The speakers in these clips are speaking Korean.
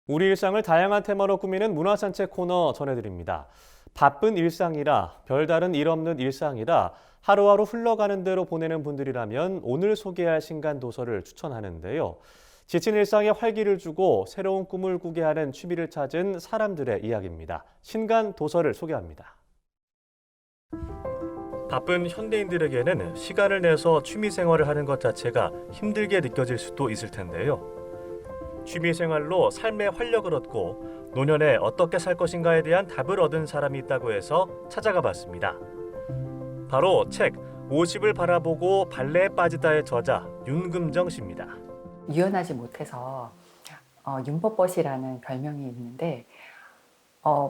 우리 일상을 다양한 테마로 꾸미는 문화산책 코너 전해드립니다. 바쁜 일상이라 별다른 일 없는 일상이라 하루하루 흘러가는 대로 보내는 분들이라면 오늘 소개할 신간 도서를 추천하는데요. 지친 일상에 활기를 주고 새로운 꿈을 꾸게 하는 취미를 찾은 사람들의 이야기입니다. 신간 도서를 소개합니다. 바쁜 현대인들에게는 시간을 내서 취미 생활을 하는 것 자체가 힘들게 느껴질 수도 있을 텐데요. 취미생활로 삶의 활력을 얻고 노년에 어떻게 살 것인가에 대한 답을 얻은 사람이 있다고 해서 찾아가 봤습니다. 바로 책 50을 바라보고 발레에 빠지다의 저자 윤금정 씨입니다. 유연하지 못해서 윤버벗이라는 별명이 있는데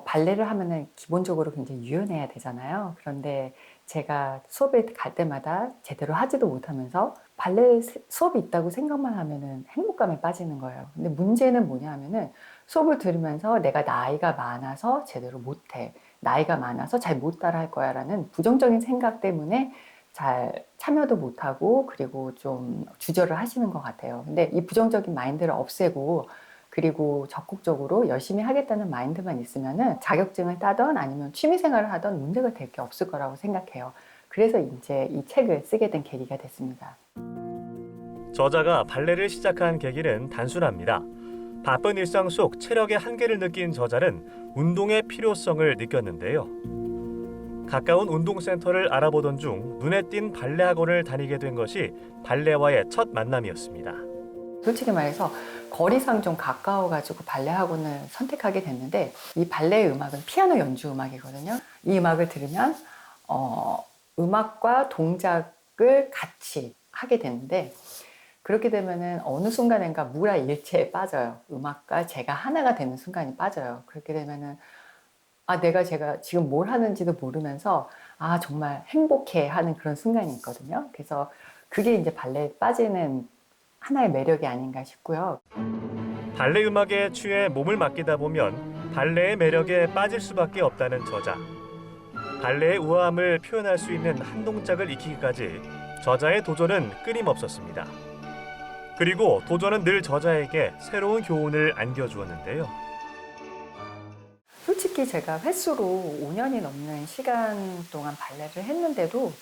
발레를 하면은 기본적으로 굉장히 유연해야 되잖아요. 그런데 제가 수업에 갈 때마다 제대로 하지도 못하면서 발레 수업이 있다고 생각만 하면은 행복감에 빠지는 거예요. 근데 문제는 뭐냐 하면은 수업을 들으면서 내가 나이가 많아서 제대로 못해. 나이가 많아서 잘 못 따라 할 거야 라는 부정적인 생각 때문에 잘 참여도 못하고 그리고 좀 주저를 하시는 것 같아요. 근데 이 부정적인 마인드를 없애고 그리고 적극적으로 열심히 하겠다는 마인드만 있으면은 자격증을 따던 아니면 취미 생활을 하던 문제가 될 게 없을 거라고 생각해요. 그래서 이제 이 책을 쓰게 된 계기가 됐습니다. 저자가 발레를 시작한 계기는 단순합니다. 바쁜 일상 속 체력의 한계를 느낀 저자는 운동의 필요성을 느꼈는데요. 가까운 운동센터를 알아보던 중 눈에 띈 발레 학원을 다니게 된 것이 발레와의 첫 만남이었습니다. 솔직히 말해서 거리상 좀 가까워가지고 발레 학원을 선택하게 됐는데 이 발레 음악은 피아노 연주 음악이거든요. 이 음악을 들으면 음악과 동작을 같이 하게 되는데 그렇게 되면은 어느 순간인가 무라일체에 빠져요. 음악과 제가 하나가 되는 순간이 빠져요. 그렇게 되면은 제가 지금 뭘 하는지도 모르면서 정말 행복해 하는 그런 순간이 있거든요. 그래서 그게 이제 발레에 빠지는 하나의 매력이 아닌가 싶고요. 발레 음악에 취해 몸을 맡기다 보면 발레의 매력에 빠질 수밖에 없다는 저자. 발레의 우아함을 표현할 수 있는 한 동작을 익히기까지 저자의 도전은 끊임없었습니다. 그리고 도전은 늘 저자에게 새로운 교훈을 안겨주었는데요. 솔직히 제가 횟수로 5년이 넘는 시간 동안 발레를 했는데도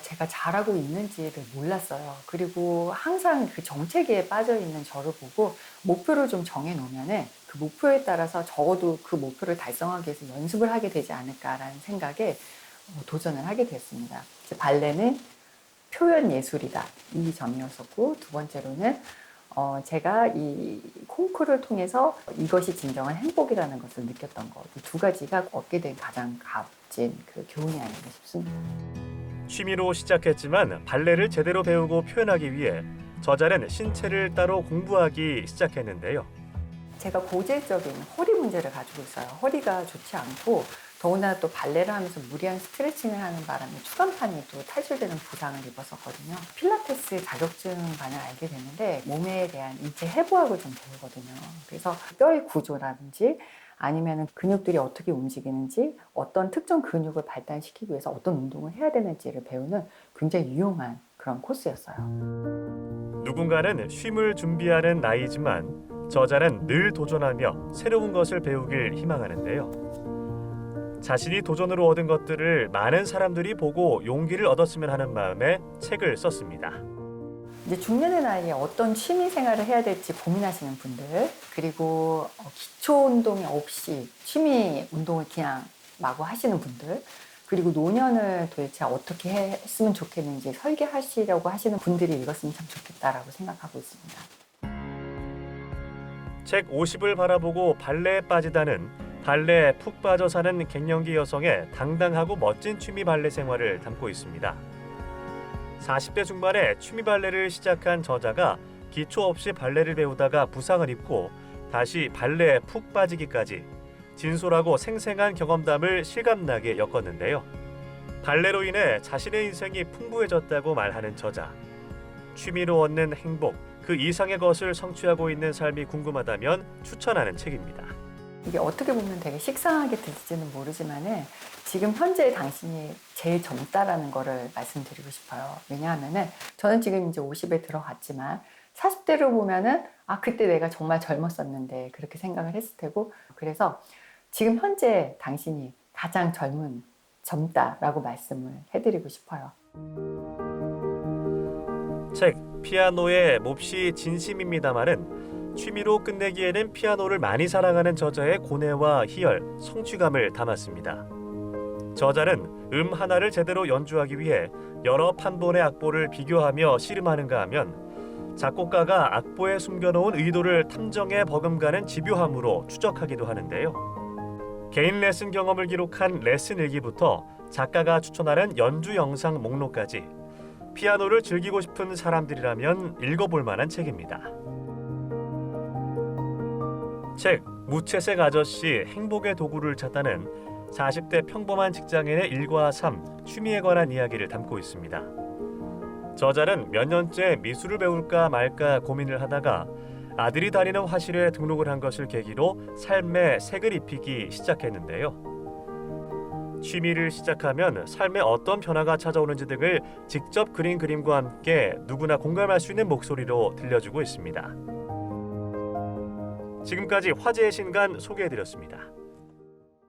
제가 잘하고 있는지를 몰랐어요. 그리고 항상 그 정체기에 빠져 있는 저를 보고 목표를 좀 정해 놓으면은 그 목표에 따라서 적어도 그 목표를 달성하기 위해서 연습을 하게 되지 않을까라는 생각에 도전을 하게 됐습니다. 발레는 표현 예술이다. 이 점이었었고, 두 번째로는 제가 이 콩쿠르를 통해서 이것이 진정한 행복이라는 것을 느꼈던 것. 이 두 가지가 얻게 된 가장 값진 그 교훈이 아닌가 싶습니다. 취미로 시작했지만 발레를 제대로 배우고 표현하기 위해 저자는 신체를 따로 공부하기 시작했는데요. 제가 고질적인 허리 문제를 가지고 있어요. 허리가 좋지 않고 더구나 또 발레를 하면서 무리한 스트레칭을 하는 바람에 추간판이 또 탈출되는 부상을 입었었거든요. 필라테스 자격증반을 알게 됐는데 몸에 대한 인체 해부학을 좀 배우거든요. 그래서 뼈의 구조라든지 아니면 근육들이 어떻게 움직이는지 어떤 특정 근육을 발달시키기 위해서 어떤 운동을 해야 되는지를 배우는 굉장히 유용한 그런 코스였어요. 누군가는 쉼을 준비하는 나이지만 저자는 늘 도전하며 새로운 것을 배우길 희망하는데요. 자신이 도전으로 얻은 것들을 많은 사람들이 보고 용기를 얻었으면 하는 마음에 책을 썼습니다. 이제 중년의 나이에 어떤 취미 생활을 해야 될지 고민하시는 분들, 그리고 기초 운동이 없이 취미 운동을 그냥 마구 하시는 분들, 그리고 노년을 도대체 어떻게 했으면 좋겠는지 설계하시려고 하시는 분들이 읽었으면 참 좋겠다라고 생각하고 있습니다. 책 50을 바라보고 발레에 빠지다는 발레에 푹 빠져 사는 갱년기 여성의 당당하고 멋진 취미 발레 생활을 담고 있습니다. 40대 중반에 취미 발레를 시작한 저자가 기초 없이 발레를 배우다가 부상을 입고 다시 발레에 푹 빠지기까지 진솔하고 생생한 경험담을 실감나게 엮었는데요. 발레로 인해 자신의 인생이 풍부해졌다고 말하는 저자. 취미로 얻는 행복, 그 이상의 것을 성취하고 있는 삶이 궁금하다면 추천하는 책입니다. 이게 어떻게 보면 되게 식상하게 들릴지는 모르지만은 지금 현재 당신이 제일 젊다라는 거를 말씀드리고 싶어요. 왜냐하면은 저는 지금 이제 50에 들어갔지만 40대로 보면은 그때 내가 정말 젊었었는데 그렇게 생각을 했을 테고, 그래서 지금 현재 당신이 가장 젊다라고 말씀을 해드리고 싶어요. 책 피아노의 몹시 진심입니다만은 취미로 끝내기에는 피아노를 많이 사랑하는 저자의 고뇌와 희열, 성취감을 담았습니다. 저자는 하나를 제대로 연주하기 위해 여러 판본의 악보를 비교하며 씨름하는가 하면 작곡가가 악보에 숨겨놓은 의도를 탐정해 버금가는 집요함으로 추적하기도 하는데요. 개인 레슨 경험을 기록한 레슨 일기부터 작가가 추천하는 연주 영상 목록까지 피아노를 즐기고 싶은 사람들이라면 읽어볼 만한 책입니다. 책 무채색 아저씨 행복의 도구를 찾다는 40대 평범한 직장인의 일과 삶, 취미에 관한 이야기를 담고 있습니다. 저자는 몇 년째 미술을 배울까 말까 고민을 하다가 아들이 다니는 화실에 등록을 한 것을 계기로 삶에 색을 입히기 시작했는데요. 취미를 시작하면 삶에 어떤 변화가 찾아오는지 등을 직접 그린 그림과 함께 누구나 공감할 수 있는 목소리로 들려주고 있습니다. 지금까지 화제의 신간 소개해드렸습니다.